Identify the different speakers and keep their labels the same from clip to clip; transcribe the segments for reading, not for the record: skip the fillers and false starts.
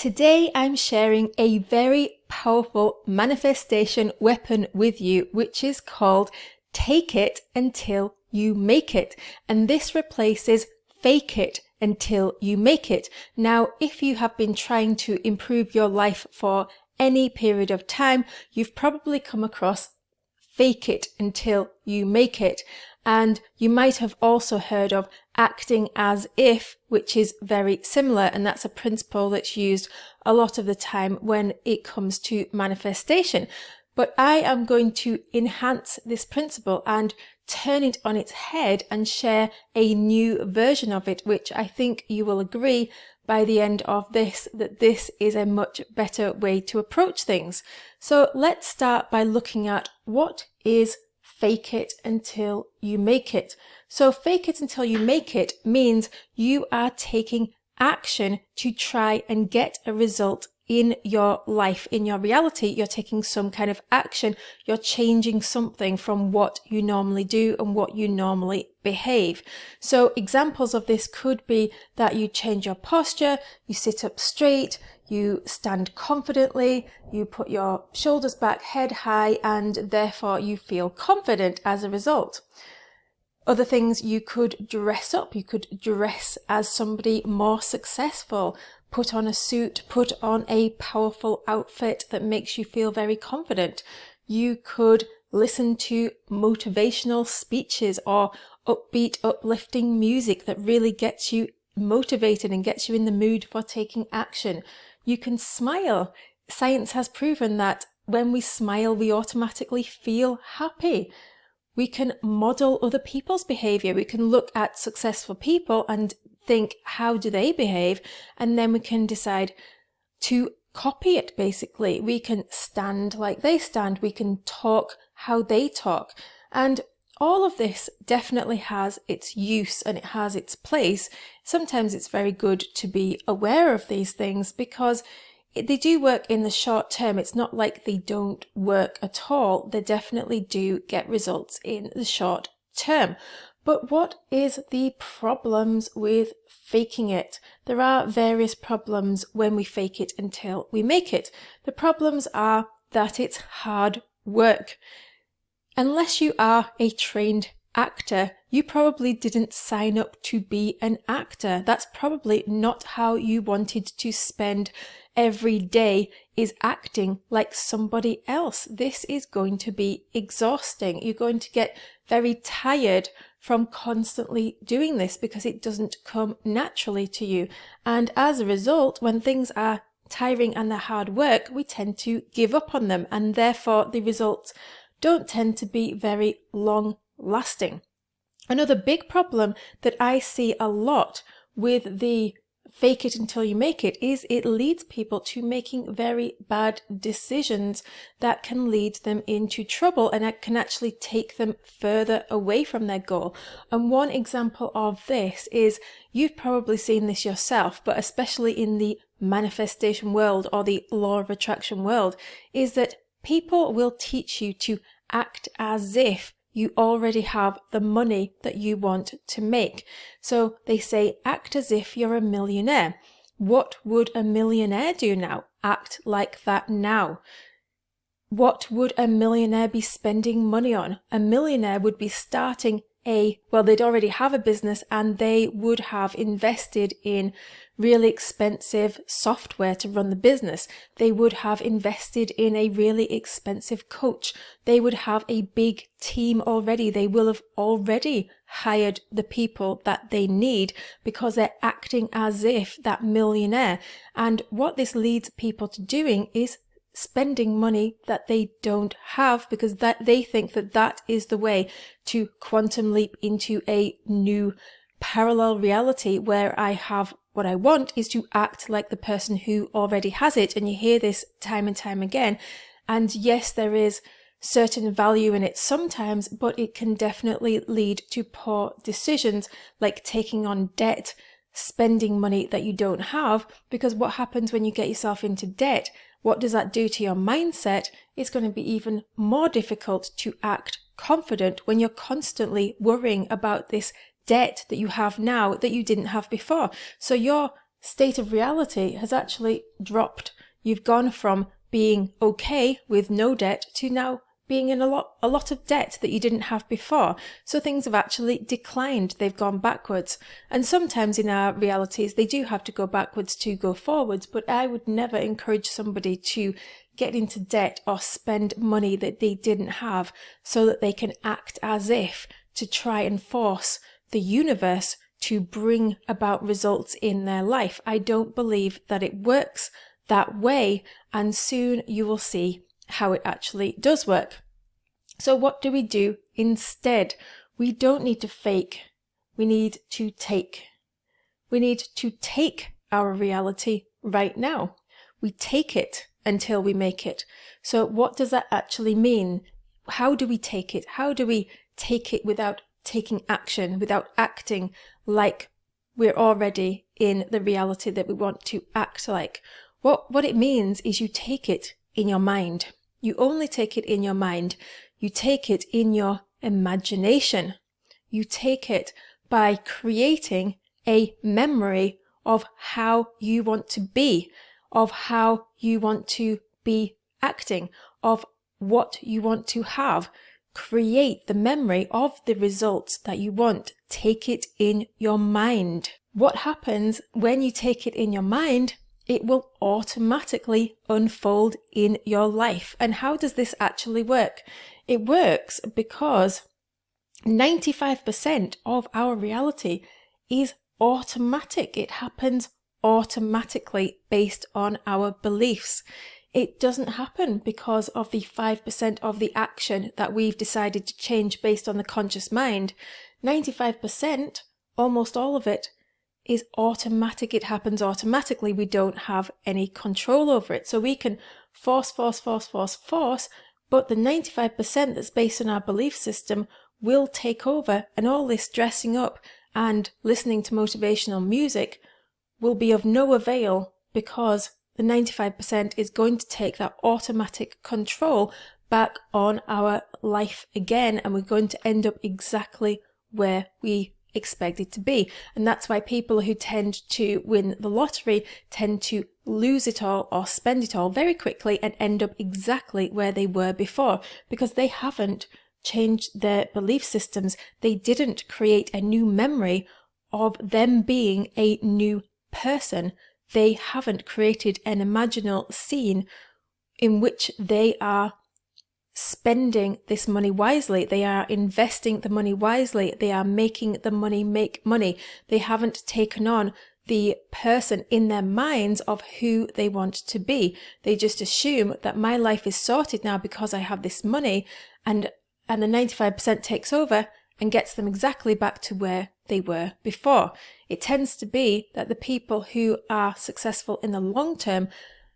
Speaker 1: Today I'm sharing a very powerful manifestation weapon with you, which is called Take It Until You Make It. And this replaces Fake It Until You Make It. Now, if you have been trying to improve your life for any period of time, you've probably come across Fake It Until You Make It. And you might have also heard of acting as if, which is very similar, and that's a principle that's used a lot of the time when it comes to manifestation. But I am going to enhance this principle and turn it on its head and share a new version of it, which I think you will agree by the end of this that this is a much better way to approach things. So let's start by looking at what is Fake it until you make it. So fake it until you make it means you are taking action to try and get a result in your life, in your reality. You're taking some kind of action. You're changing something from what you normally do and what you normally behave. So examples of this could be that you change your posture, you sit up straight, you stand confidently, you put your shoulders back, head high, and therefore you feel confident as a result. Other things, you could dress up. You could dress as somebody more successful, put on a suit, put on a powerful outfit that makes you feel very confident. You could listen to motivational speeches or upbeat, uplifting music that really gets you motivated and gets you in the mood for taking action. You can smile. Science has proven that when we smile, we automatically feel happy. We can model other people's behavior. We can look at successful people and think, how do they behave? And then we can decide to copy it, basically. We can stand like they stand. We can talk how they talk. And all of this definitely has its use and it has its place. Sometimes it's very good to be aware of these things because they do work in the short term. It's not like they don't work at all. They definitely do get results in the short term. But what is the problems with faking it? There are various problems when we fake it until we make it. The problems are that it's hard work. Unless you are a trained actor, you probably didn't sign up to be an actor. That's probably not how you wanted to spend every day, is acting like somebody else. This is going to be exhausting. You're going to get very tired from constantly doing this because it doesn't come naturally to you. And as a result, when things are tiring and they're hard work, we tend to give up on them, and therefore the results don't tend to be very long lasting. Another big problem that I see a lot with the fake it until you make it is it leads people to making very bad decisions that can lead them into trouble, and it can actually take them further away from their goal. And one example of this is, you've probably seen this yourself, but especially in the manifestation world or the law of attraction world, is that people will teach you to act as if you already have the money that you want to make. So they say, act as if you're a millionaire. What would a millionaire do now? Act like that now. What would a millionaire be spending money on? A millionaire would be starting they'd already have a business and they would have invested in really expensive software to run the business. They would have invested in a really expensive coach. They would have a big team already. They will have already hired the people that they need because they're acting as if that millionaire. And what this leads people to doing is spending money that they don't have, because that they think that that is the way to quantum leap into a new parallel reality where I have what I want is to act like the person who already has it. And you hear this time and time again. And yes, there is certain value in it sometimes, but it can definitely lead to poor decisions like taking on debt, spending money that you don't have, because what happens when you get yourself into debt? What does that do to your mindset? It's going to be even more difficult to act confident when you're constantly worrying about this debt that you have now that you didn't have before. So your state of reality has actually dropped. You've gone from being okay with no debt to now being in a lot of debt that you didn't have before. So things have actually declined. They've gone backwards. And sometimes in our realities, they do have to go backwards to go forwards. But I would never encourage somebody to get into debt or spend money that they didn't have so that they can act as if to try and force the universe to bring about results in their life. I don't believe that it works that way, and soon you will see how it actually does work. So what do we do instead? We don't need to fake. We need to take. We need to take our reality right now. We take it until we make it. So what does that actually mean? How do we take it? How do we take it without taking action, without acting like we're already in the reality that we want to act like? What it means is you take it in your mind. You only take it in your mind. You take it in your imagination. You take it by creating a memory of how you want to be, of how you want to be acting, of what you want to have. Create the memory of the results that you want. Take it in your mind. What happens when you take it in your mind? It will automatically unfold in your life. And how does this actually work? It works because 95% of our reality is automatic. It happens automatically based on our beliefs. It doesn't happen because of the 5% of the action that we've decided to change based on the conscious mind. 95%, almost all of it, is automatic. It happens automatically. We don't have any control over it. So we can force, but the 95% that's based on our belief system will take over, and all this dressing up and listening to motivational music will be of no avail because the 95% is going to take that automatic control back on our life again, and we're going to end up exactly where we expect it to be. And that's why people who tend to win the lottery tend to lose it all or spend it all very quickly and end up exactly where they were before, because they haven't changed their belief systems. They didn't create a new memory of them being a new person. They haven't created an imaginal scene in which they are spending this money wisely. They are investing the money wisely. They are making the money make money. They haven't taken on the person in their minds of who they want to be. They just assume that my life is sorted now because I have this money, and the 95% takes over and gets them exactly back to where they were before. It tends to be that the people who are successful in the long term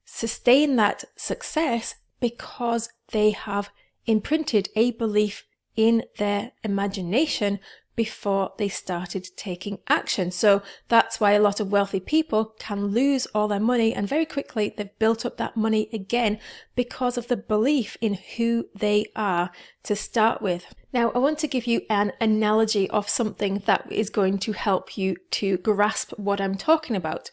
Speaker 1: sustain that success because they have imprinted a belief in their imagination before they started taking action. So that's why a lot of wealthy people can lose all their money, and very quickly they've built up that money again because of the belief in who they are to start with. Now, I want to give you an analogy of something that is going to help you to grasp what I'm talking about.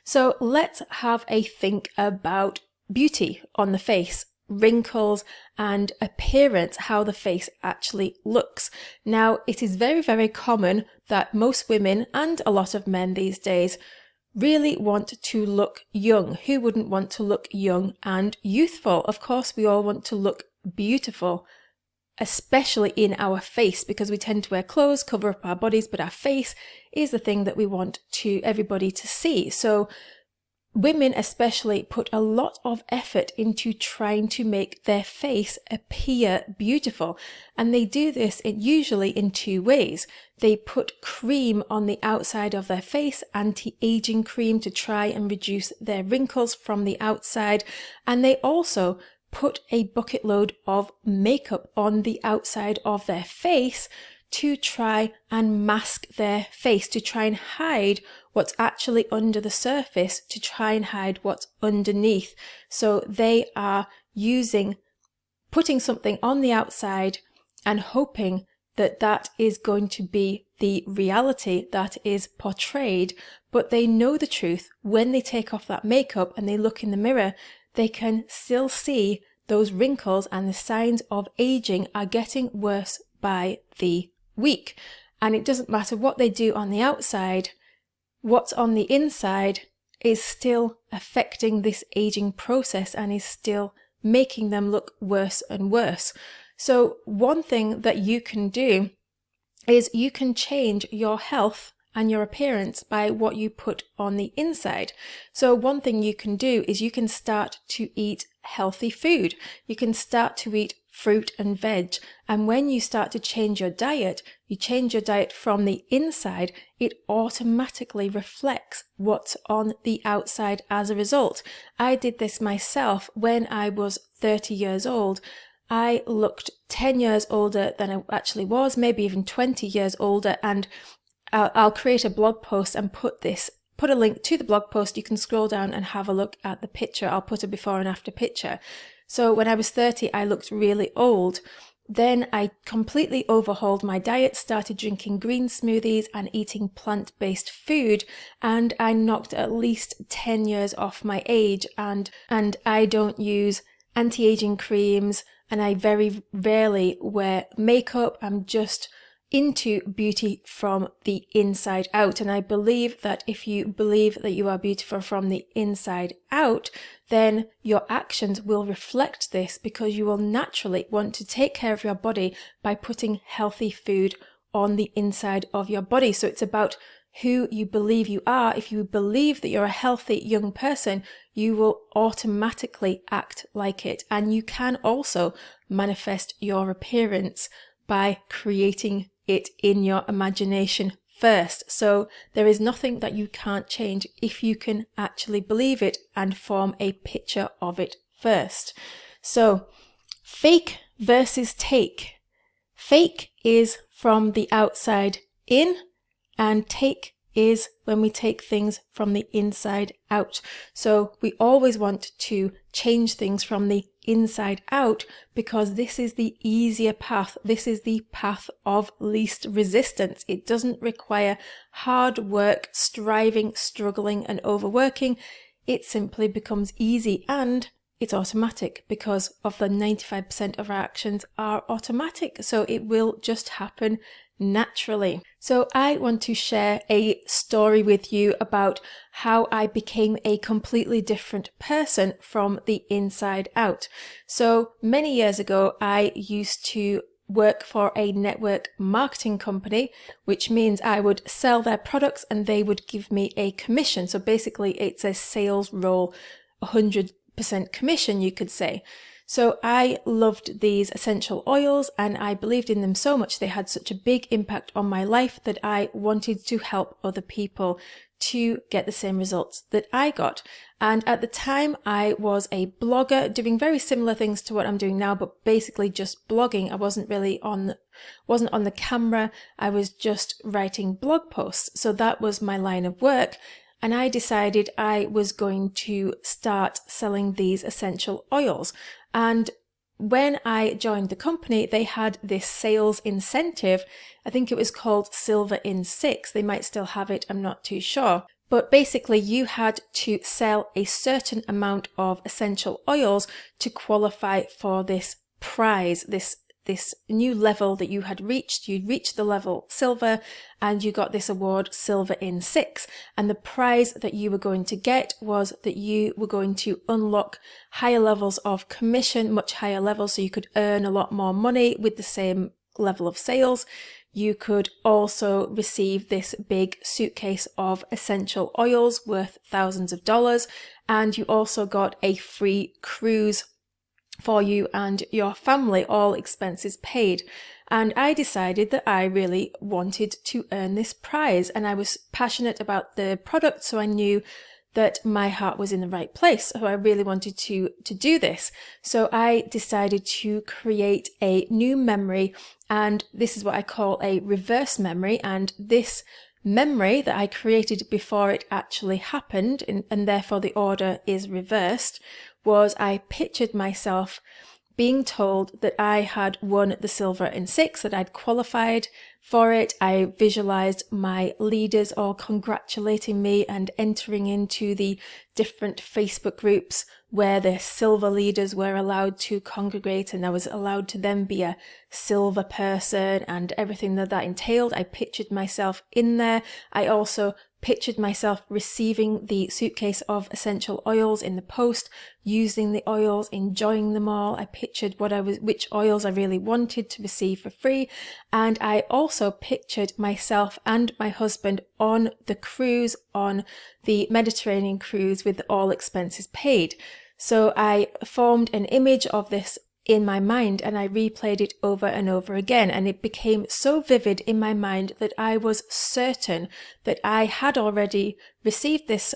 Speaker 1: So let's have a think about beauty on the face, wrinkles and appearance, how the face actually looks. Now, it is very, very common that most women and a lot of men these days really want to look young. Who wouldn't want to look young and youthful? Of course, we all want to look beautiful, especially in our face, because we tend to wear clothes, cover up our bodies, but our face is the thing that we want to everybody to see. So women especially put a lot of effort into trying to make their face appear beautiful. And they do this usually in two ways. They put cream on the outside of their face, anti-aging cream, to try and reduce their wrinkles from the outside. And they also put a bucket load of makeup on the outside of their face to try and mask their face, to try and hide what's actually under the surface, to try and hide what's underneath. So they are putting something on the outside and hoping that is going to be the reality that is portrayed, but they know the truth. When they take off that makeup and they look in the mirror, they can still see those wrinkles, and the signs of aging are getting worse by the week. And it doesn't matter what they do on the outside, what's on the inside is still affecting this aging process and is still making them look worse and worse. So one thing that you can do is you can change your health and your appearance by what you put on the inside. So one thing you can do is you can start to eat healthy food. You can start to eat fruit and veg. And when you start to change your diet, you change your diet from the inside, it automatically reflects what's on the outside as a result. I did this myself when I was 30 years old. I looked 10 years older than I actually was, maybe even 20 years older, and I'll create a blog post and put a link to the blog post. You can scroll down and have a look at the picture. I'll put a before and after picture. So when I was 30, I looked really old. Then I completely overhauled my diet, started drinking green smoothies and eating plant-based food, and I knocked at least 10 years off my age, and I don't use anti-aging creams, and I very rarely wear makeup. I'm just into beauty from the inside out. And I believe that if you believe that you are beautiful from the inside out, then your actions will reflect this, because you will naturally want to take care of your body by putting healthy food on the inside of your body. So it's about who you believe you are. If you believe that you're a healthy young person, you will automatically act like it. And you can also manifest your appearance by creating it in your imagination first. So there is nothing that you can't change if you can actually believe it and form a picture of it first. So fake versus take. Fake is from the outside in, and take is when we take things from the inside out. So we always want to change things from the inside out, because this is the easier path. This is the path of least resistance. It doesn't require hard work, striving, struggling, and overworking. It simply becomes easy, and it's automatic, because of the 95% of our actions are automatic. So it will just happen naturally. So I want to share a story with you about how I became a completely different person from the inside out. So many years ago, I used to work for a network marketing company, which means I would sell their products and they would give me a commission. So basically it's a sales role, 100% commission, you could say. So I loved these essential oils, and I believed in them so much. They had such a big impact on my life that I wanted to help other people to get the same results that I got. And at the time I was a blogger doing very similar things to what I'm doing now, but basically just blogging. I wasn't on the camera. I was just writing blog posts. So that was my line of work. And I decided I was going to start selling these essential oils. And when I joined the company, they had this sales incentive. I think it was called Silver in 6. They might still have it, I'm not too sure. But basically you had to sell a certain amount of essential oils to qualify for this prize, this new level that you had reached. You'd reached the level silver and you got this award, Silver in 6. And the prize that you were going to get was that you were going to unlock higher levels of commission, much higher levels, so you could earn a lot more money with the same level of sales. You could also receive this big suitcase of essential oils worth thousands of dollars. And you also got a free cruise for you and your family, all expenses paid. And I decided that I really wanted to earn this prize, and I was passionate about the product, so I knew that my heart was in the right place. So I really wanted to do this. So I decided to create a new memory, and this is what I call a reverse memory. And this memory that I created before it actually happened, and therefore the order is reversed, was I pictured myself being told that I had won the silver in 6, that I'd qualified for it. I visualized my leaders all congratulating me and entering into the different Facebook groups where the silver leaders were allowed to congregate, and I was allowed to then be a silver person and everything that entailed. I pictured myself in there. I also pictured myself receiving the suitcase of essential oils in the post, using the oils, enjoying them all. I pictured which oils I really wanted to receive for free. And I also pictured myself and my husband on the cruise, on the Mediterranean cruise, with all expenses paid. So I formed an image of this in my mind, and I replayed it over and over again, and it became so vivid in my mind that I was certain that I had already received this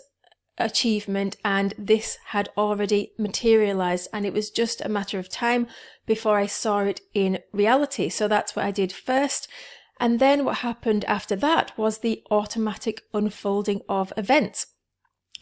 Speaker 1: achievement and this had already materialized, and it was just a matter of time before I saw it in reality. So that's what I did first. And then what happened after that was the automatic unfolding of events.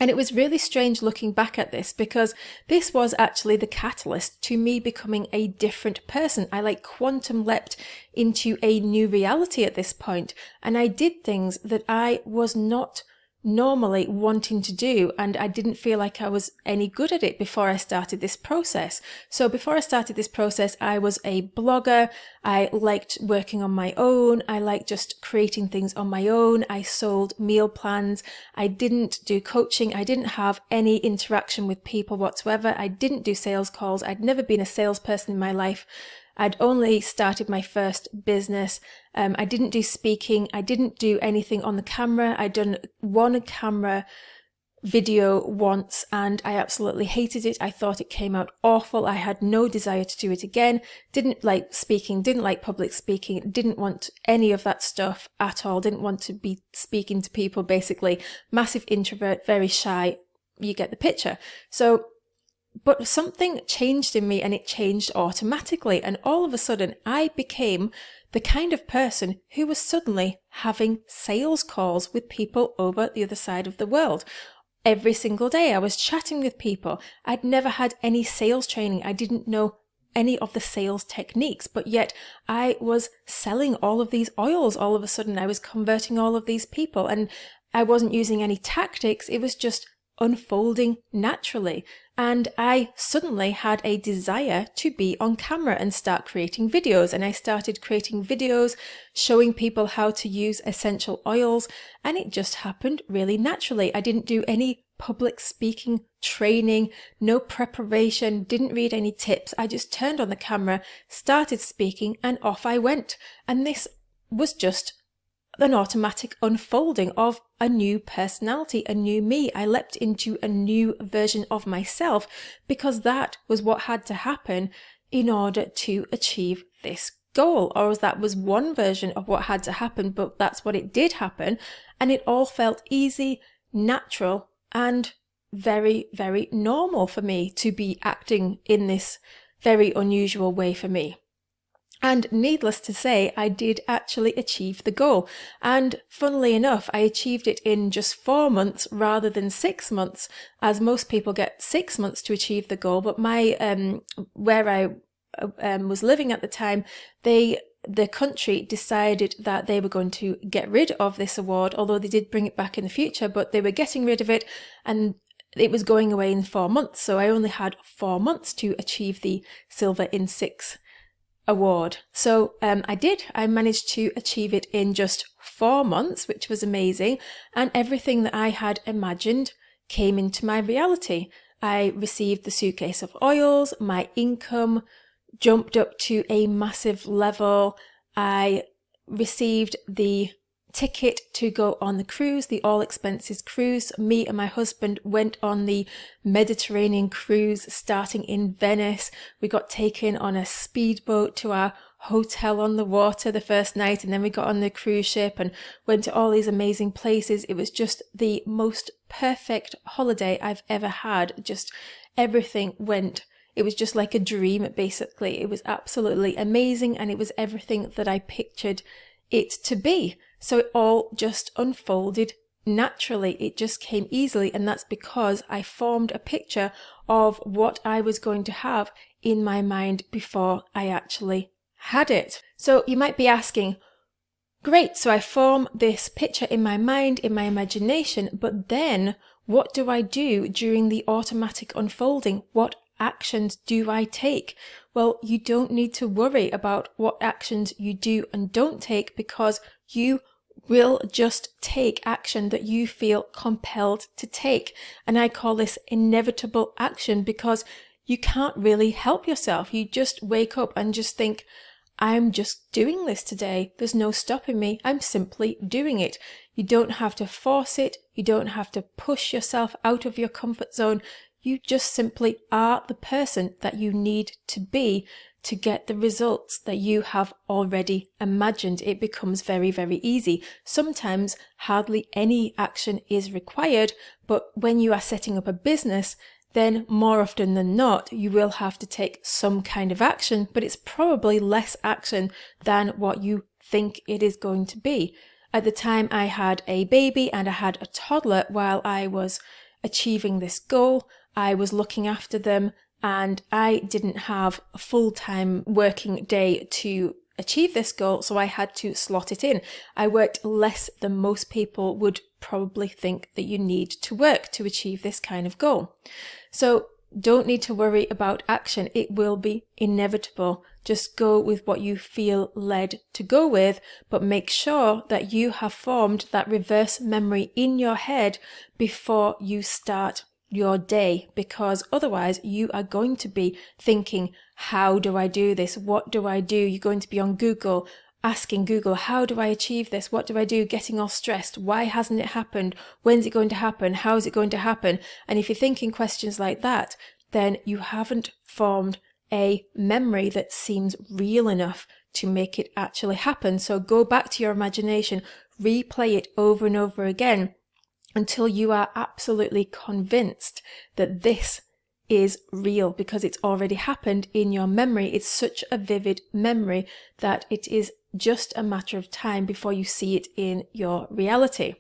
Speaker 1: And it was really strange looking back at this, because this was actually the catalyst to me becoming a different person. I like quantum leapt into a new reality at this point, and I did things that I was not normally wanting to do, and I didn't feel like I was any good at it before I started this process. So before I started this process, I was a blogger. I liked working on my own. I liked just creating things on my own. I sold meal plans. I didn't do coaching. I didn't have any interaction with people whatsoever. I didn't do sales calls. I'd never been a salesperson in my life. I'd only started my first business. I didn't do speaking. I didn't do anything on the camera. I'd done one camera video once and I absolutely hated it. I thought it came out awful. I had no desire to do it again. Didn't like speaking, didn't like public speaking, didn't want any of that stuff at all. Didn't want to be speaking to people, basically. Massive introvert, very shy. You get the picture. But something changed in me, and it changed automatically. And all of a sudden, I became the kind of person who was suddenly having sales calls with people over the other side of the world. Every single day I was chatting with people. I'd never had any sales training. I didn't know any of the sales techniques, but yet I was selling all of these oils. All of a sudden I was converting all of these people, and I wasn't using any tactics. It was just unfolding naturally. And I suddenly had a desire to be on camera and start creating videos. And I started creating videos showing people how to use essential oils. And it just happened really naturally. I didn't do any public speaking training, no preparation, didn't read any tips. I just turned on the camera, started speaking, and off I went. And this was just an automatic unfolding of a new personality, a new me. I leapt into a new version of myself because that was what had to happen in order to achieve this goal. Or that was one version of what had to happen, but that's what it did happen. And it all felt easy, natural, and very, very normal for me to be acting in this very unusual way for me. And needless to say, I did actually achieve the goal. And funnily enough, I achieved it in just 4 months rather than 6 months, as most people get 6 months to achieve the goal. But where I was living at the time, the country decided that they were going to get rid of this award, although they did bring it back in the future, but they were getting rid of it, and it was going away in 4 months. So I only had 4 months to achieve the Silver in 6 award. So I managed to achieve it in just 4 months, which was amazing. And everything that I had imagined came into my reality. I received the suitcase of oils. My income jumped up to a massive level. I received the ticket to go on the cruise, the all expenses cruise. Me and my husband went on the Mediterranean cruise starting in Venice. We got taken on a speedboat to our hotel on the water the first night, and then we got on the cruise ship and went to all these amazing places. It was just the most perfect holiday I've ever had. Just everything went. It was just like a dream, basically. It was absolutely amazing, and it was everything that I pictured it to be. So it all just unfolded naturally, it just came easily, and that's because I formed a picture of what I was going to have in my mind before I actually had it. So you might be asking, great, so I form this picture in my mind, in my imagination, but then what do I do during the automatic unfolding? What actions do I take? Well, you don't need to worry about what actions you do and don't take, because you will just take action that you feel compelled to take. And I call this inevitable action, because you can't really help yourself. You just wake up and just think, I'm just doing this today. There's no stopping me. I'm simply doing it. You don't have to force it. You don't have to push yourself out of your comfort zone. You just simply are the person that you need to be to get the results that you have already imagined. It becomes very, very easy. Sometimes hardly any action is required, but when you are setting up a business, then more often than not, you will have to take some kind of action, but it's probably less action than what you think it is going to be. At the time, I had a baby and I had a toddler while I was achieving this goal. I was looking after them, and I didn't have a full-time working day to achieve this goal, so I had to slot it in. I worked less than most people would probably think that you need to work to achieve this kind of goal. So don't need to worry about action. It will be inevitable. Just go with what you feel led to go with, but make sure that you have formed that reverse memory in your head before you start your day, because otherwise you are going to be thinking, how do I do this? What do I do? You're going to be on Google, asking Google, how do I achieve this? What do I do? Getting all stressed. Why hasn't it happened? When's it going to happen? How is it going to happen? And if you're thinking questions like that, then you haven't formed a memory that seems real enough to make it actually happen. So go back to your imagination, replay it over and over again until you are absolutely convinced that this is real, because it's already happened in your memory. It's such a vivid memory that it is just a matter of time before you see it in your reality.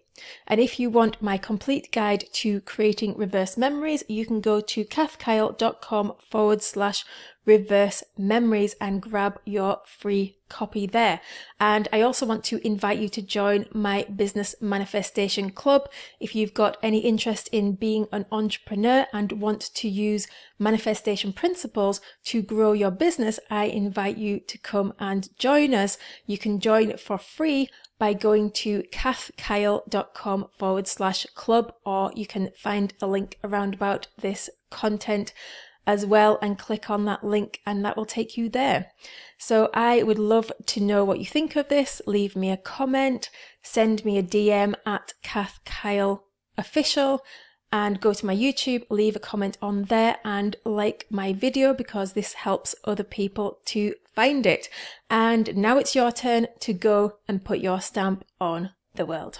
Speaker 1: And if you want my complete guide to creating reverse memories, you can go to kathkyle.com/reverse memories and grab your free copy there. And I also want to invite you to join my business manifestation club. If you've got any interest in being an entrepreneur and want to use manifestation principles to grow your business, I invite you to come and join us. You can join for free by going to kathkyle.com/club, or you can find a link around about this content as well and click on that link and that will take you there. So I would love to know what you think of this. Leave me a comment, send me a DM at kathkyleofficial, and go to my YouTube, leave a comment on there and like my video, because this helps other people to find it. And now it's your turn to go and put your stamp on the world.